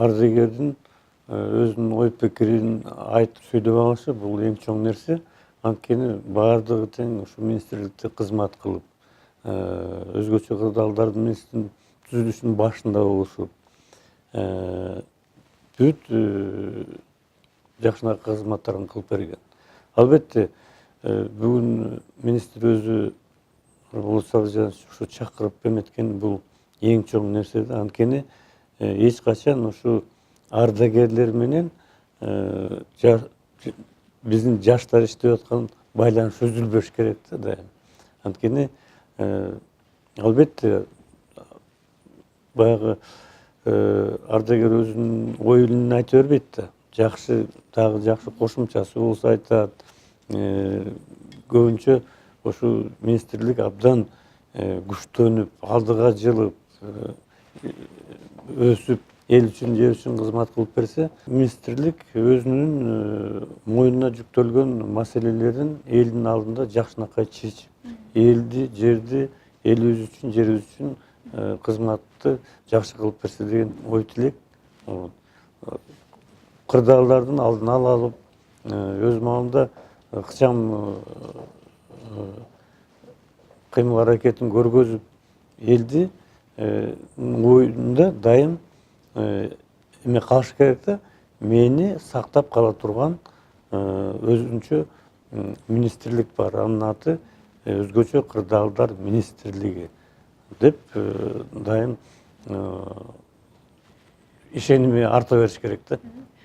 ардагердин өзүнүн ой пикирин айтып сүйлөп алышы бул эң чоң нерсе. Анткени баардыгы тең ушу министрликте кызмат кылып, өзгөчө кырдаалдардын министрин түзүлүшүнүн башында болушуп, бүт жакшынакы кызматтарын кылып берген. Албетте, бүгүн министр өзү Болот Абдыжанович ушу чакырып эметкен бул эң чоң нерсе да. Анткени эч качан ушу ардагерлер менен биздин жаштар иштеп аткан байланыш үзүлбөш керек да дайым. Анткени албетте баягы ардагер өзүнүн оюн айта бербейт да. Жакшы, дагы жакшы кошумчасы болсо айтат. Көбүнчө ошо министрлик абдан күчтөнүп, алдыга жылып, өсүп, эл үчүн, жер үчүн кызмат кылып берсе, министрлик өзүнүн мойнуна жүктөлгөн маселелерин элдин алдында жакшынакай чечип, элди, жерди, элибиз үчүн, жерибиз үчүн кызматты жакшы кылып берсе деген ой тилек. Кырдаалдардын алдын ала алып, өз маалында ыкчам кыймыл аракетин көргөзүп, элди оюнда дайым эме калыш керек да, мени сактап кала турган өзүнчө министрлик бар. Анын аты өзгөчө кырдаалдар министрлиги деп дайым ишеними арта бериш керек да.